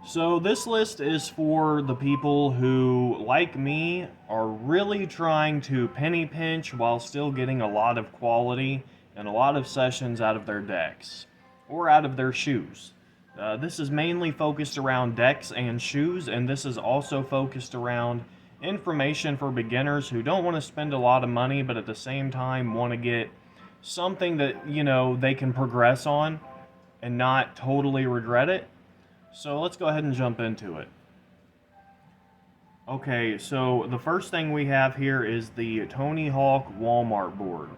So this list is for the people who, like me, are really trying to penny pinch while still getting a lot of quality and a lot of sessions out of their decks, or out of their shoes. This is mainly focused around decks and shoes, and this is also focused around information for beginners who don't want to spend a lot of money, but at the same time want to get something that, they can progress on and not totally regret it. So let's go ahead and jump into it. Okay, so the first thing we have here is the Tony Hawk Walmart board.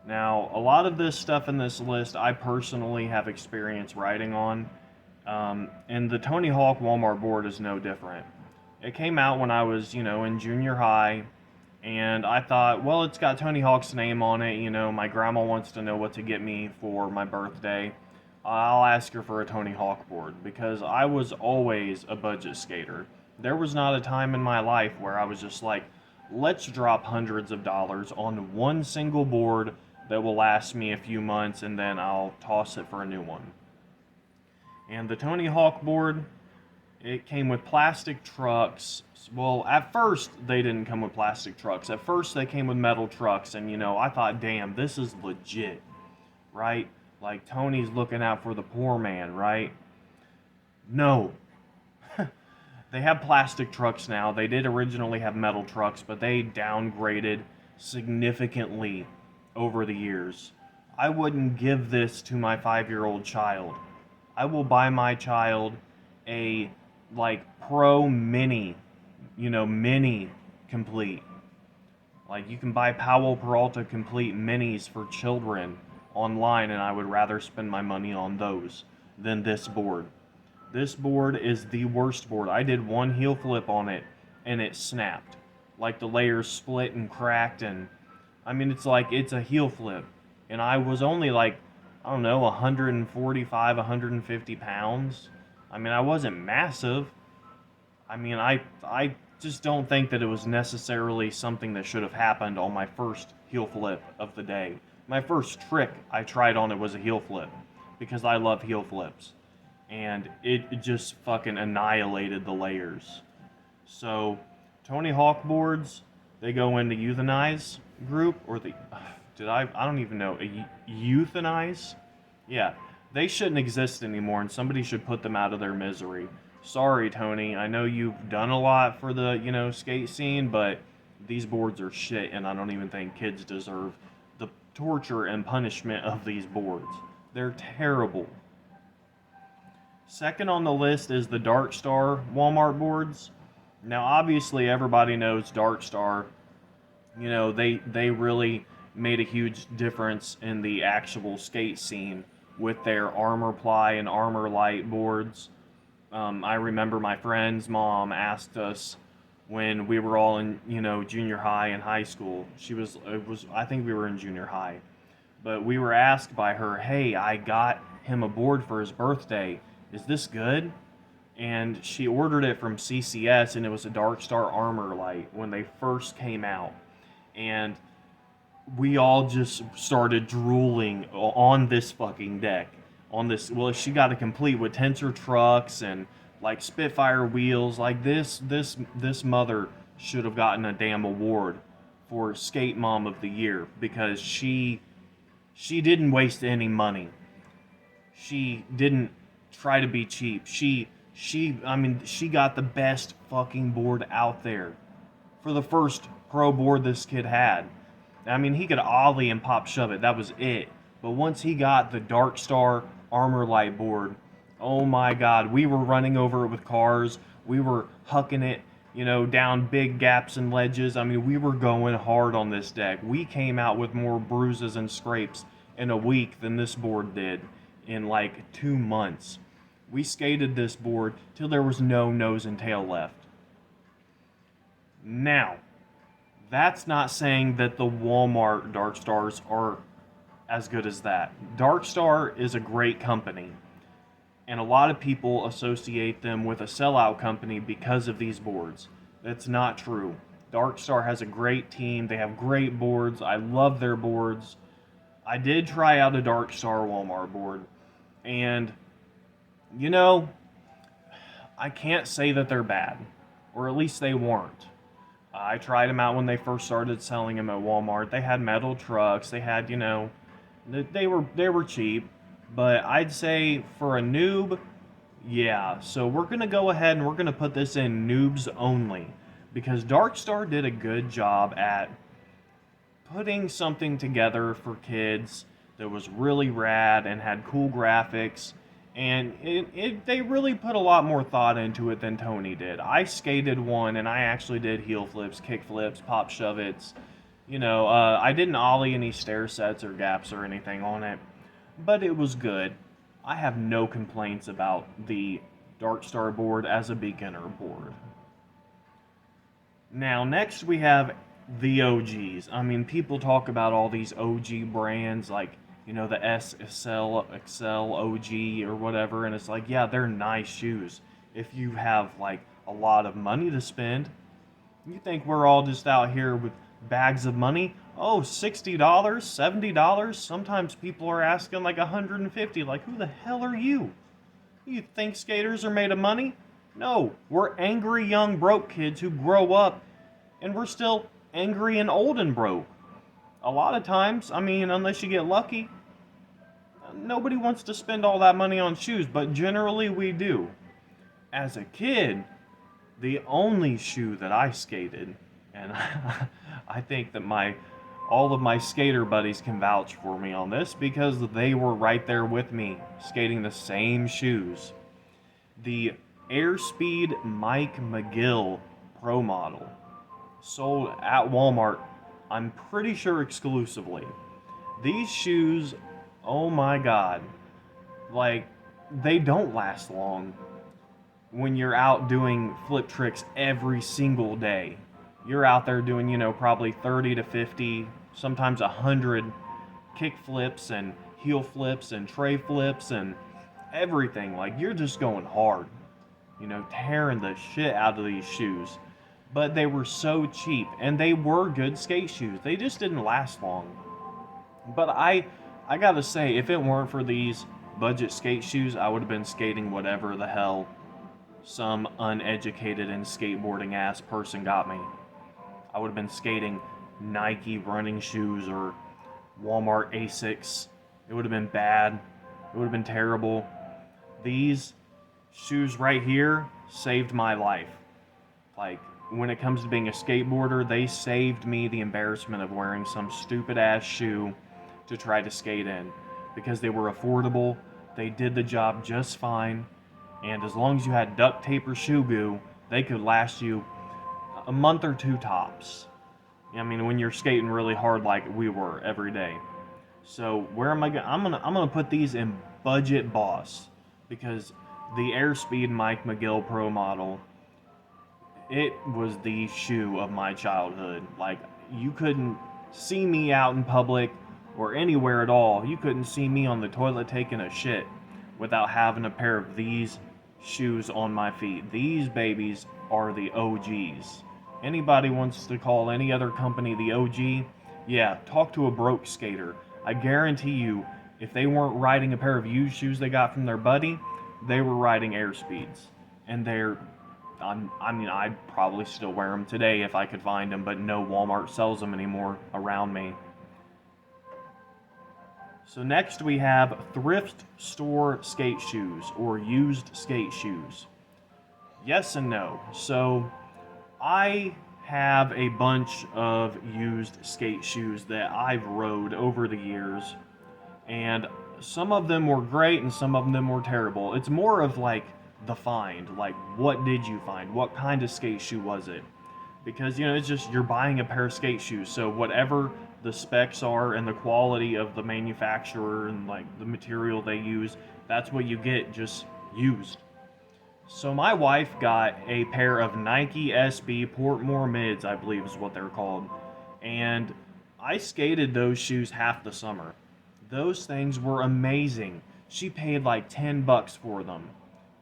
Now, a lot of this stuff in this list I personally have experience writing on, and the Tony Hawk Walmart board is no different. It came out when I was, in junior high, and I thought, well, it's got Tony Hawk's name on it, my grandma wants to know what to get me for my birthday. I'll ask her for a Tony Hawk board because I was always a budget skater. There was not a time in my life where I was just like, let's drop hundreds of dollars on one single board that will last me a few months and then I'll toss it for a new one. And the Tony Hawk board, it came with plastic trucks. Well, at first they didn't come with plastic trucks. At first they came with metal trucks, and I thought, damn, this is legit, right? Like, Tony's looking out for the poor man, right? No. They have plastic trucks now. They did originally have metal trucks, but they downgraded significantly over the years. I wouldn't give this to my 5-year-old child. I will buy my child a, Pro Mini, Mini Complete. Like, you can buy Powell Peralta Complete Minis for children online, and I would rather spend my money on those than this board. This board is the worst board. I did one heel flip on it and it snapped. Like, the layers split and cracked, and it's a heel flip. And I was only 145, 150 pounds. I wasn't massive. I just don't think that it was necessarily something that should have happened on my first heel flip of the day. My first trick I tried on it was a heel flip because I love heel flips, and it just fucking annihilated the layers. So Tony Hawk boards, they go in the euthanize group, or I don't even know, euthanize? Yeah, they shouldn't exist anymore, and somebody should put them out of their misery. Sorry, Tony, I know you've done a lot for the, skate scene, but these boards are shit, and I don't even think kids deserve the torture and punishment of these boards. They're terrible. Second on the list is the Dark Star Walmart boards. Now, obviously, everybody knows Dark Star. They really made a huge difference in the actual skate scene with their Armor Ply and Armor Light boards. I remember my friend's mom asked us when we were all in, junior high and high school. I think we were in junior high. But we were asked by her, hey, I got him a board for his birthday. Is this good? And she ordered it from CCS, and it was a Dark Star Armor Light when they first came out. And we all just started drooling on this fucking deck. Well, she got it complete with tensor trucks and Spitfire wheels. This mother should have gotten a damn award for Skate Mom of the Year, because she didn't waste any money. She didn't try to be cheap. She got the best fucking board out there for the first pro board this kid had. He could ollie and pop shove it. That was it. But once he got the Dark Star Armor Light board, oh my god, we were running over it with cars. We were hucking it, down big gaps and ledges. We were going hard on this deck. We came out with more bruises and scrapes in a week than this board did in 2 months. We skated this board till there was no nose and tail left. Now, that's not saying that the Walmart Dark Stars are as good as that. Dark Star is a great company, and a lot of people associate them with a sellout company because of these boards. That's not true. Dark Star has a great team. They have great boards. I love their boards. I did try out a Dark Star Walmart board, and I can't say that they're bad, or at least they weren't. I tried them out when they first started selling them at Walmart. They had metal trucks. They had, they were cheap, but I'd say for a noob, yeah. So we're gonna go ahead and we're gonna put this in noobs only because Darkstar did a good job at putting something together for kids that was really rad and had cool graphics, and they really put a lot more thought into it than Tony did. I skated one and I actually did heel flips, kick flips, pop shove its. I didn't ollie any stair sets or gaps or anything on it, but it was good. I have no complaints about the Darkstar board as a beginner board. Now, next we have the OGs. I mean, people talk about all these OG brands like, the SL OG or whatever, and it's like, yeah, they're nice shoes. If you have, like, a lot of money to spend, you think we're all just out here with bags of money? Oh, $60, $70? Sometimes people are asking like $150. Like, who the hell are you? You think skaters are made of money? No, we're angry young broke kids who grow up and we're still angry and old and broke. A lot of times, I mean, unless you get lucky, nobody wants to spend all that money on shoes, but generally we do. As a kid, the only shoe that I skated, and I think that all of my skater buddies can vouch for me on this because they were right there with me skating the same shoes. The Airspeed Mike McGill Pro Model, sold at Walmart, I'm pretty sure exclusively. These shoes, oh my god, like, they don't last long when you're out doing flip tricks every single day. You're out there doing, probably 30 to 50, sometimes 100 kick flips and heel flips and tray flips and everything. Like, you're just going hard, tearing the shit out of these shoes. But they were so cheap, and they were good skate shoes. They just didn't last long. But I gotta say, if it weren't for these budget skate shoes, I would have been skating whatever the hell some uneducated and skateboarding ass person got me. I would have been skating Nike running shoes or Walmart Asics. It would have been bad. It would have been terrible. These shoes right here saved my life. Like, when it comes to being a skateboarder, they saved me the embarrassment of wearing some stupid ass shoe to try to skate in. Because they were affordable, they did the job just fine, and as long as you had duct tape or shoe glue, they could last you a month or two tops. I mean, when you're skating really hard like we were every day. So where am I going? I'm gonna put these in budget boss, because the Airspeed Mike McGill Pro Model, it was the shoe of my childhood. Like, you couldn't see me out in public or anywhere at all. You couldn't see me on the toilet taking a shit without having a pair of these shoes on my feet. These babies are the OGs. Anybody wants to call any other company the OG? Yeah, talk to a broke skater. I guarantee you, if they weren't riding a pair of used shoes they got from their buddy, they were riding Airspeeds. And I'd probably still wear them today if I could find them, but no Walmart sells them anymore around me. So next we have thrift store skate shoes, or used skate shoes. Yes and no. So I have a bunch of used skate shoes that I've rode over the years, and some of them were great and some of them were terrible. It's more of like the find, like, what did you find? What kind of skate shoe was it? Because, it's just, you're buying a pair of skate shoes, so whatever the specs are and the quality of the manufacturer and like the material they use, that's what you get, just used. So my wife got a pair of Nike SB Portmore Mids, I believe is what they're called, and I skated those shoes half the summer. Those things were amazing. She paid like $10 for them,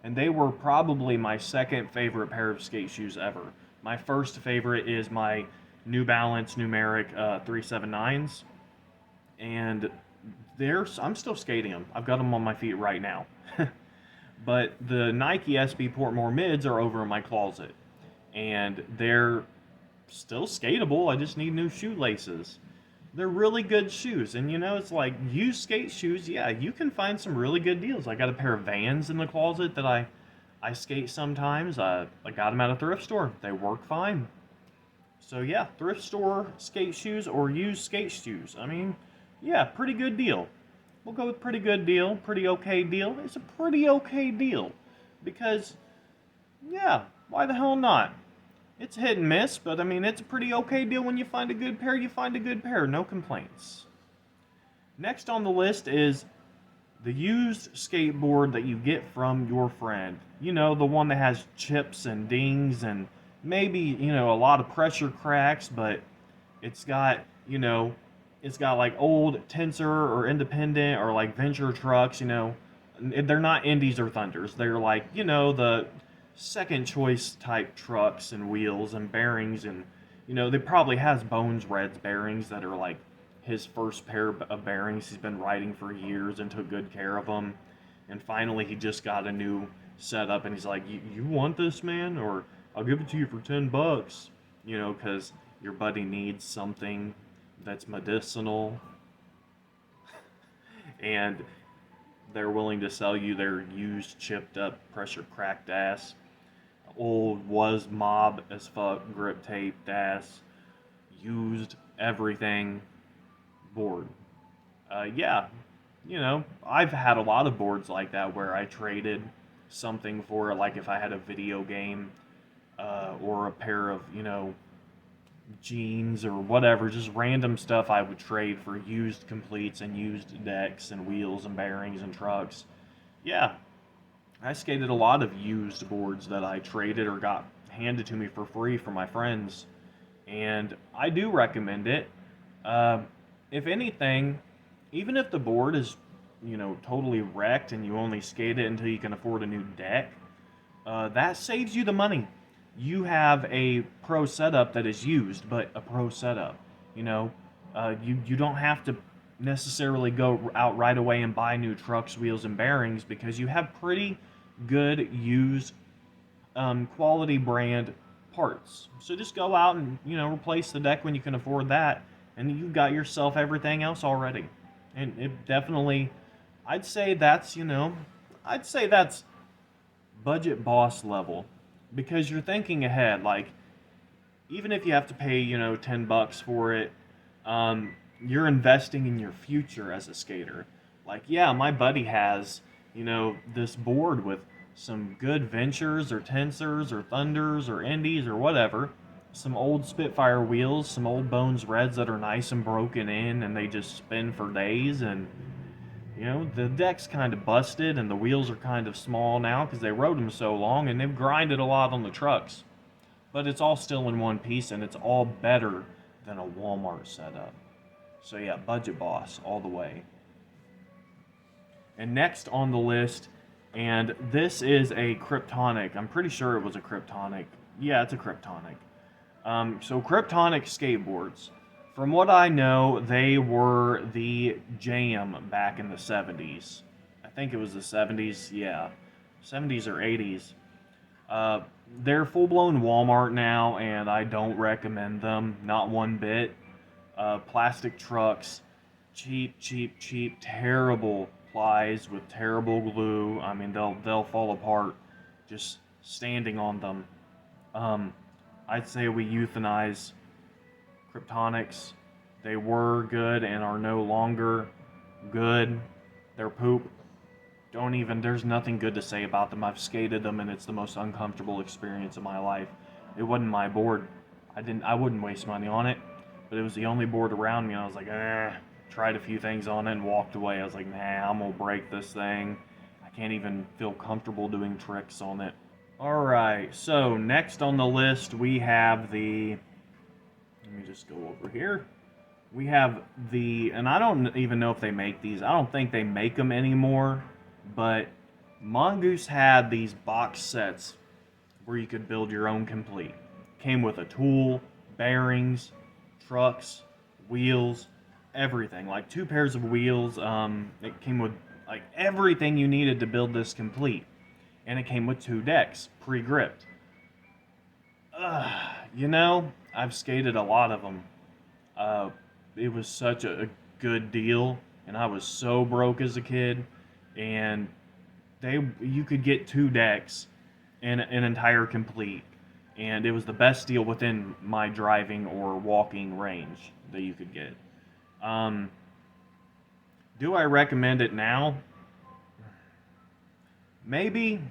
and they were probably my second favorite pair of skate shoes ever. My first favorite is my New Balance numeric 379s, and I'm still skating them. I've got them on my feet right now. But the Nike SB Portmore mids are over in my closet, and they're still skatable. I just need new shoelaces. They're really good shoes, and it's like used skate shoes. Yeah, you can find some really good deals. I got a pair of Vans in the closet that I skate sometimes. I got them at a thrift store. They work fine. So yeah, thrift store skate shoes or used skate shoes. I mean, yeah, pretty good deal. We'll go with pretty good deal, pretty okay deal. It's a pretty okay deal because yeah, why the hell not? It's hit and miss, but I mean, it's a pretty okay deal. When you find a good pair, you find a good pair. No complaints. Next on the list is the used skateboard that you get from your friend. The one that has chips and dings and maybe, a lot of pressure cracks, but it's got, it's got like old Tensor or Independent or like Venture trucks. They're not Indies or Thunders. They're like, the second choice type trucks and wheels and bearings, and they probably has Bones Red's bearings that are like his first pair of bearings he's been riding for years and took good care of them, and finally he just got a new setup and he's like, you want this, man, or I'll give it to you for $10, because your buddy needs something that's medicinal and they're willing to sell you their used, chipped up, pressure cracked ass, old was mob as fuck, grip taped ass, used everything board. Yeah, I've had a lot of boards like that where I traded something for it, like if I had a video game or a pair of, jeans or whatever, just random stuff I would trade for used completes and used decks and wheels and bearings and trucks. Yeah, I skated a lot of used boards that I traded or got handed to me for free from my friends, and I do recommend it. Uh, if anything, even if the board is, totally wrecked and you only skate it until you can afford a new deck, that saves you the money. You have a pro setup that is used, but a pro setup. You don't have to necessarily go out right away and buy new trucks, wheels, and bearings because you have pretty good used quality brand parts. So just go out and replace the deck when you can afford that, and you've got yourself everything else already. And it definitely, I'd say that's I'd say that's budget boss level because you're thinking ahead. Like even if you have to pay $10 for it, you're investing in your future as a skater. Like yeah, my buddy has this board with some good Ventures or Tensors or Thunders or Indies or whatever, some old Spitfire wheels, some old Bones Reds that are nice and broken in and they just spin for days, and the deck's kind of busted and the wheels are kind of small now because they rode them so long and they've grinded a lot on the trucks, but it's all still in one piece and it's all better than a Walmart setup. So yeah, budget boss all the way. And next on the list, and this is a Kryptonic. I'm pretty sure it was a Kryptonic. Yeah, it's a Kryptonic. So Kryptonic skateboards. From what I know, they were the jam back in the 70s. I think it was the 70s, yeah. 70s or 80s. They're full-blown Walmart now, and I don't recommend them, not one bit. Plastic trucks, cheap, terrible plies with terrible glue. I mean, they'll fall apart just standing on them. I'd say we euthanize Kryptonics. They were good and are no longer good. They're poop. There's nothing good to say about them. I've skated them and it's the most uncomfortable experience of my life. It wasn't my board. I wouldn't waste money on it, but it was the only board around me and I was like, tried a few things on it and walked away. I was like, nah, I'm gonna break this thing. I can't even feel comfortable doing tricks on it. Alright, so next on the list we have let me just go over here. We have and I don't even know if they make these. I don't think they make them anymore, but Mongoose had these box sets where you could build your own complete. Came with a tool, bearings, trucks, wheels, everything. Like 2 pairs of wheels. It came with like everything you needed to build this complete. and it came with 2 decks, pre-gripped. You know, I've skated a lot of them. Uh, it was such a good deal, and I was so broke as a kid, and you could get 2 decks and an entire complete, and it was the best deal within my driving or walking range that you could get. Um, do I recommend it now? Maybe.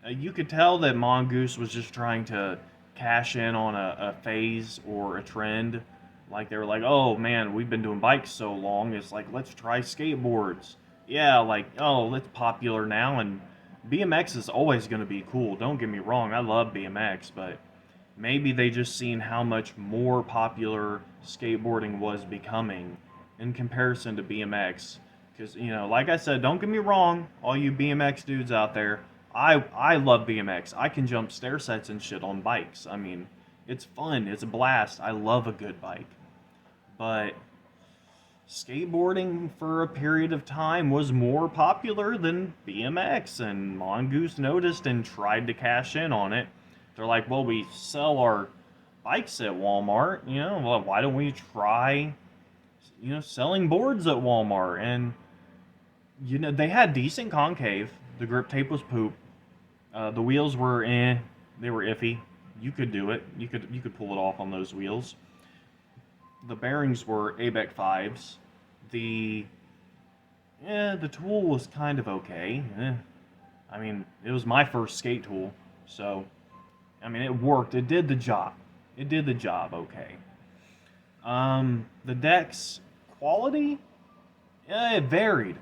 You could tell that Mongoose was just trying to cash in on a phase or a trend. Like they were like, oh man, we've been doing bikes so long, it's like, let's try skateboards. Yeah, like, oh, it's popular now, and BMX is always going to be cool. Don't get me wrong, I love BMX, but maybe they just seen how much more popular skateboarding was becoming in comparison to BMX. Because, you know, like I said, don't get me wrong, all you BMX dudes out there, I love BMX. I can jump stair sets and shit on bikes. I mean, it's fun, it's a blast. I love a good bike. But skateboarding for a period of time was more popular than BMX, and Mongoose noticed and tried to cash in on it. They're like, well, we sell our bikes at Walmart, you know, well, why don't we try, you know, selling boards at Walmart? And, you know, they had decent concave. The grip tape was poop. The wheels were they were iffy. You could do it. You could pull it off on those wheels. The bearings were ABEC 5s. The tool was kind of okay. I mean, it was my first skate tool, so I mean, it worked. It did the job. It did the job okay. The decks quality, it varied.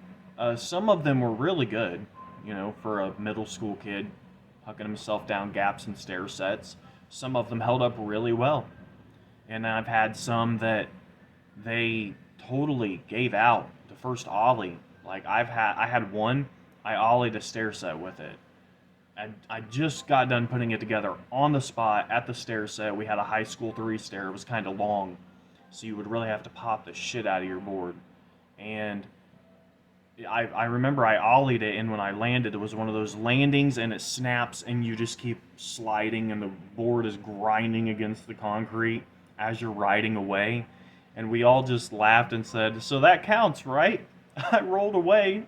Some of them were really good, you know, for a middle school kid hucking himself down gaps and stair sets. Some of them held up really well. And I've had some that they totally gave out the first ollie. Like I had one, I ollied a stair set with it. I just got done putting it together on the spot at the stair set. We had a high school 3 stair. It was kind of long, so you would really have to pop the shit out of your board. And I remember I ollied it, and when I landed, it was one of those landings, and it snaps, and you just keep sliding, and the board is grinding against the concrete as you're riding away. And we all just laughed and said, so that counts, right? I rolled away.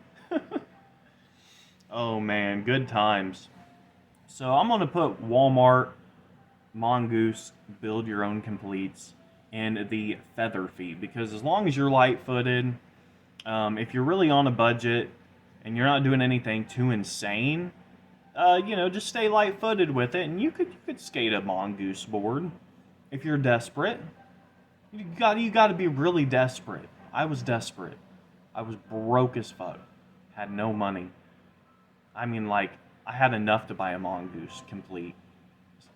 Oh man, good times. So I'm going to put Walmart, Mongoose, build your own completes, and the feather feet, because as long as you're light-footed, if you're really on a budget and you're not doing anything too insane, you know, just stay light-footed with it, and you could skate a Mongoose board if you're desperate. You got to be really desperate. I was desperate. I was broke as fuck. Had no money. I mean, like, I had enough to buy a Mongoose complete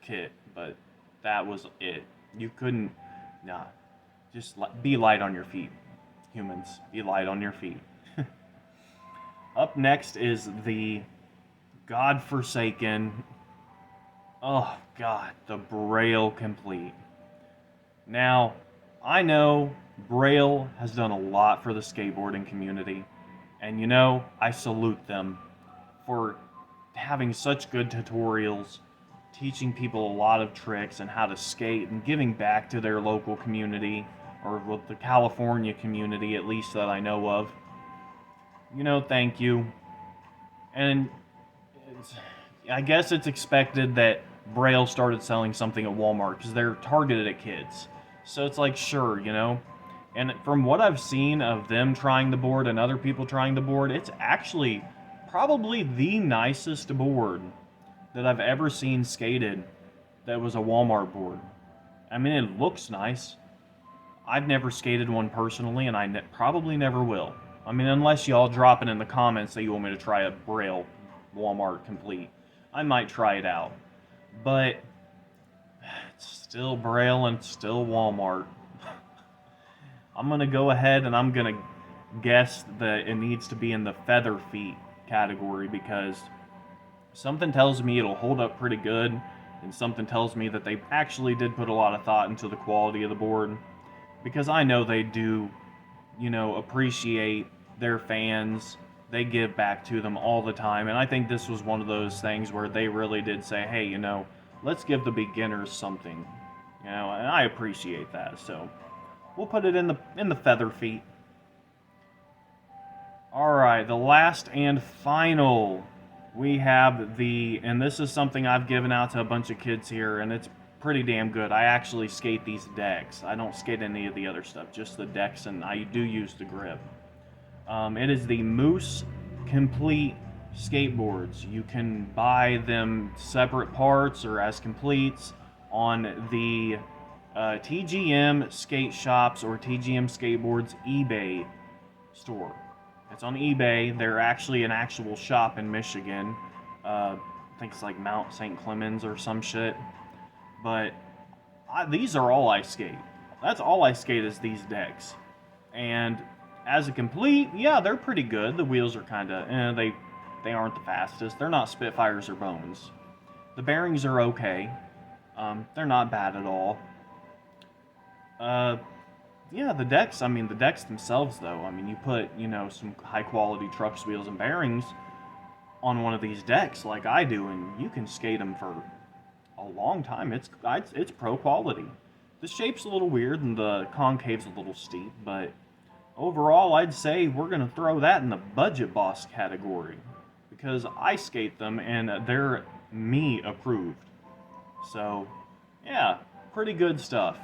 kit, but that was it. You couldn't, nah. Just be light on your feet, humans. Be light on your feet. Up next is the godforsaken, oh god, the Braille complete. Now, I know Braille has done a lot for the skateboarding community, and you know, I salute them for having such good tutorials, teaching people a lot of tricks and how to skate, and giving back to their local community, or with the California community at least that I know of. You know, thank you. And I guess it's expected that Braille started selling something at Walmart because they're targeted at kids. So it's like, sure, you know. And from what I've seen of them trying the board and other people trying the board, it's actually probably the nicest board that I've ever seen skated that was a Walmart board. I mean, it looks nice. I've never skated one personally, and I probably never will. I mean, unless y'all drop it in the comments that you want me to try a Braille Walmart complete. I might try it out. But it's still Braille and still Walmart. I'm going to go ahead and I'm going to guess that it needs to be in the feather feet category, because something tells me it'll hold up pretty good, and something tells me that they actually did put a lot of thought into the quality of the board, because I know they do, you know, appreciate their fans they give back to them all the time. And I think this was one of those things where they really did say, hey, you know, let's give the beginners something. You know, and I appreciate that. So we'll put it in the feather feet. All right, the last and final, we have and this is something I've given out to a bunch of kids here, and it's pretty damn good. I actually skate these decks. I don't skate any of the other stuff, just the decks, and I do use the grip. It is the Moose Complete skateboards. You can buy them separate parts or as completes on the TGM Skate Shops or TGM Skateboards eBay store. It's on eBay. They're actually an actual shop in Michigan. I think it's like Mount St. Clemens or some shit. But these are all I skate. That's all I skate is these decks. And as a complete, yeah, they're pretty good. The wheels are kind of, they aren't the fastest. They're not Spitfires or Bones. The bearings are okay. They're not bad at all. Yeah, the decks themselves, though. I mean, you put, you know, some high-quality trucks, wheels, and bearings on one of these decks like I do, and you can skate them for a long time. It's pro quality. The shape's a little weird, and the concave's a little steep, but overall, I'd say we're going to throw that in the budget boss category because I skate them, and they're me approved. So, yeah, pretty good stuff.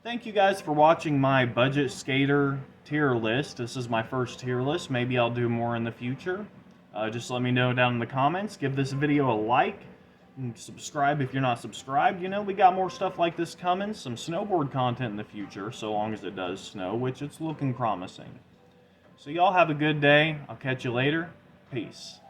Thank you guys for watching my budget skater tier list. This is my first tier list. Maybe I'll do more in the future. Just let me know down in the comments. Give this video a like and subscribe if you're not subscribed. You know, we got more stuff like this coming. Some snowboard content in the future, so long as it does snow, which it's looking promising. So y'all have a good day. I'll catch you later. Peace.